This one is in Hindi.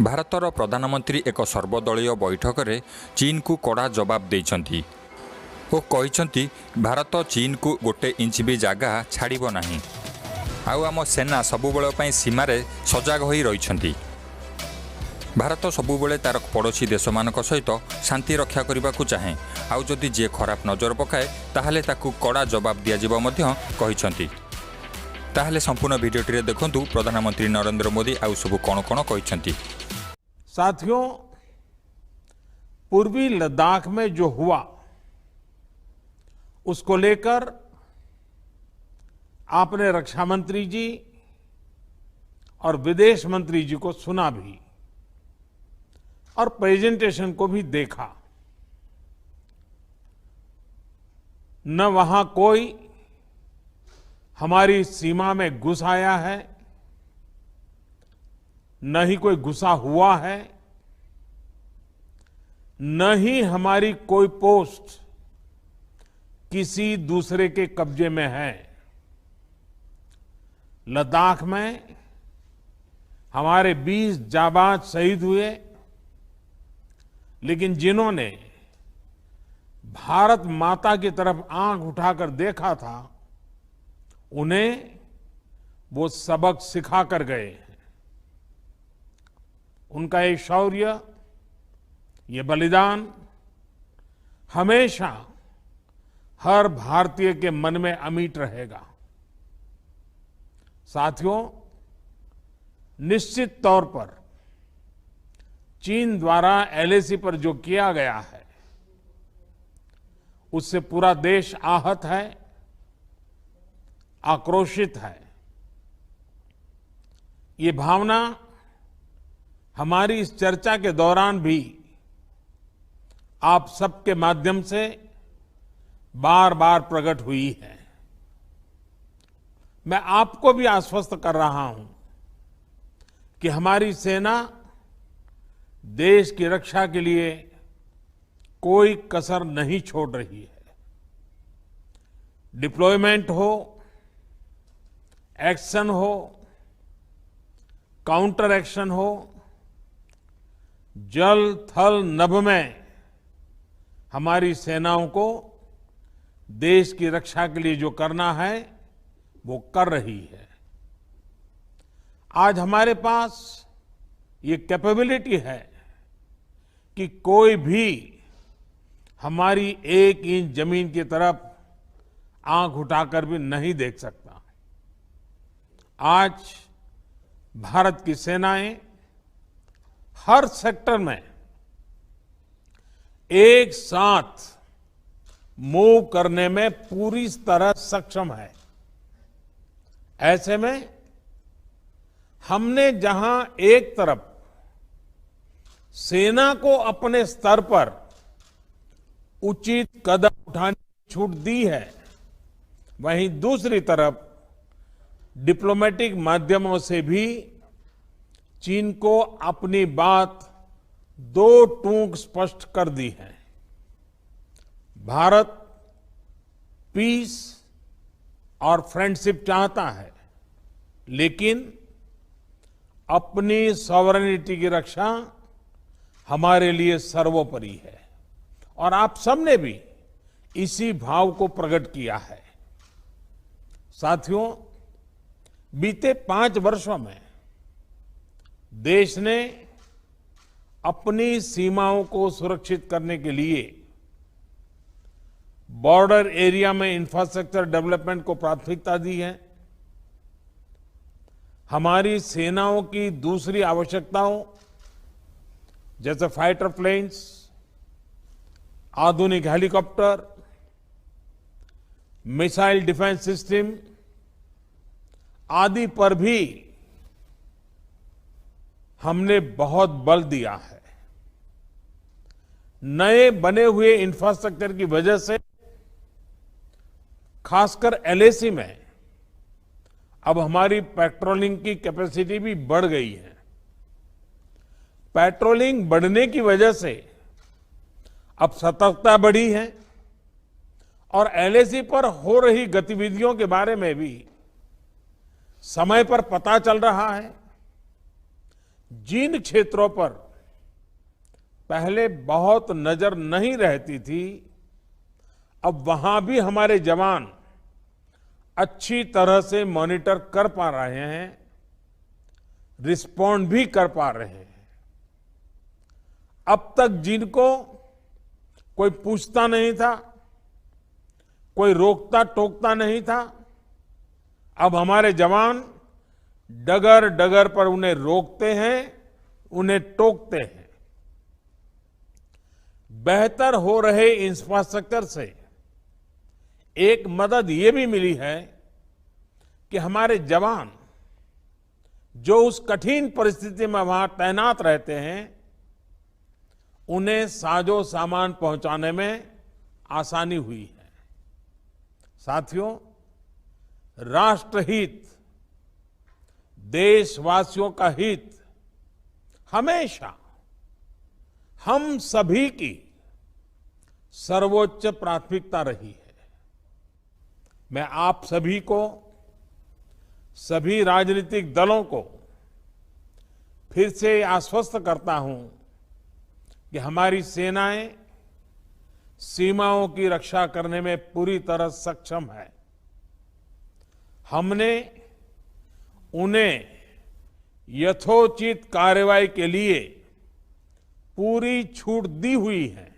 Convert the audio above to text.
ଭାରତର ପ୍ରଧାନମନ୍ତ୍ରୀ ଏକ ସର୍ବଦଳୀୟ ବୈଠକରେ ଚୀନକୁ କଡ଼ା ଜବାବ ଦେଇଛନ୍ତି ଓ କହିଛନ୍ତି ଭାରତ ଚୀନକୁ ଗୋଟେ ଇଞ୍ଚ ବି ଜାଗା ଛାଡ଼ିବ ନାହିଁ। ଆଉ ଆମ ସେନା ସବୁବେଳ ପାଇଁ ସୀମାରେ ସଜାଗ ହୋଇ ରହିଛନ୍ତି। ଭାରତ ସବୁବେଳେ ତା'ର ପଡ଼ୋଶୀ ଦେଶମାନଙ୍କ ସହିତ ଶାନ୍ତି ରକ୍ଷା କରିବାକୁ ଚାହେଁ। ଆଉ ଯଦି ଯିଏ ଖରାପ ନଜର ପକାଏ ତାହେଲେ ତାକୁ କଡ଼ା ଜବାବ ଦିଆଯିବ ମଧ୍ୟ କହିଛନ୍ତି। ତାହେଲେ ସମ୍ପୂର୍ଣ୍ଣ ଭିଡ଼ିଓଟିରେ ଦେଖନ୍ତୁ ପ୍ରଧାନମନ୍ତ୍ରୀ ନରେନ୍ଦ୍ର ମୋଦି ଆଉ ସବୁ କ'ଣ କ'ଣ କହିଛନ୍ତି। साथियों, पूर्वी लद्दाख में जो हुआ उसको लेकर आपने रक्षा मंत्री जी और विदेश मंत्री जी को सुना भी और प्रेजेंटेशन को भी देखा। न वहां कोई हमारी सीमा में घुस आया है, न ही कोई घुसा हुआ है, न ही हमारी कोई पोस्ट किसी दूसरे के कब्जे में है। लद्दाख में हमारे 20 जाबाज शहीद हुए, लेकिन जिन्होंने भारत माता की तरफ आंख उठाकर देखा था, उन्हें वो सबक सिखा कर गए हैं। उनका ये शौर्य, ये बलिदान हमेशा हर भारतीय के मन में अमिट रहेगा। साथियों, निश्चित तौर पर चीन द्वारा एलएसी पर जो किया गया है, उससे पूरा देश आहत है, आक्रोशित है। ये भावना हमारी इस चर्चा के दौरान भी आप सबके माध्यम से बार बार प्रकट हुई है। मैं आपको भी आश्वस्त कर रहा हूं कि हमारी सेना देश की रक्षा के लिए कोई कसर नहीं छोड़ रही है। डिप्लॉयमेंट हो, एक्शन हो, काउंटर एक्शन हो, जल थल नभ में हमारी सेनाओं को देश की रक्षा के लिए जो करना है वो कर रही है। आज हमारे पास ये कैपेबिलिटी है कि कोई भी हमारी एक इंच जमीन की तरफ आंख उठाकर भी नहीं देख सकता। आज भारत की सेनाएं हर सेक्टर में एक साथ मूव करने में पूरी तरह सक्षम है। ऐसे में हमने जहां एक तरफ सेना को अपने स्तर पर उचित कदम उठाने की छूट दी है, वहीं दूसरी तरफ डिप्लोमेटिक माध्यमों से भी चीन को अपनी बात दो टूक स्पष्ट कर दी है। भारत पीस और फ्रेंडशिप चाहता है, लेकिन अपनी सॉवरेनिटी की रक्षा हमारे लिए सर्वोपरि है और आप सबने भी इसी भाव को प्रकट किया है। साथियों, बीते 5 वर्षों में देश ने अपनी सीमाओं को सुरक्षित करने के लिए बॉर्डर एरिया में इंफ्रास्ट्रक्चर डेवलपमेंट को प्राथमिकता दी है। हमारी सेनाओं की दूसरी आवश्यकताओं जैसे फाइटर प्लेन्स, आधुनिक हेलीकॉप्टर, मिसाइल डिफेंस सिस्टम आदि पर भी हमने बहुत बल दिया है। नए बने हुए इंफ्रास्ट्रक्चर की वजह से खासकर एलएसी में अब हमारी पेट्रोलिंग की कैपेसिटी भी बढ़ गई है। पेट्रोलिंग बढ़ने की वजह से अब सतर्कता बढ़ी है और एलएसी पर हो रही गतिविधियों के बारे में भी समय पर पता चल रहा है। जिन क्षेत्रों पर पहले बहुत नजर नहीं रहती थी, अब वहां भी हमारे जवान अच्छी तरह से मॉनिटर कर पा रहे हैं, रिस्पॉन्ड भी कर पा रहे हैं। अब तक जिनको कोई पूछता नहीं था, कोई रोकता टोकता नहीं था, अब हमारे जवान डगर डगर पर उन्हें रोकते हैं, उन्हें टोकते हैं। बेहतर हो रहे इंफ्रास्ट्रक्चर से एक मदद ये भी मिली है कि हमारे जवान जो उस कठिन परिस्थिति में वहां तैनात रहते हैं, उन्हें साजो सामान पहुंचाने में आसानी हुई है। साथियों, राष्ट्रहित, देशवासियों का हित हमेशा हम सभी की सर्वोच्च प्राथमिकता रही है। मैं आप सभी को, सभी राजनीतिक दलों को फिर से आश्वस्त करता हूं कि हमारी सेनाएं सीमाओं की रक्षा करने में पूरी तरह सक्षम है। हमने उन्हें यथोचित कार्रवाई के लिए पूरी छूट दी हुई है।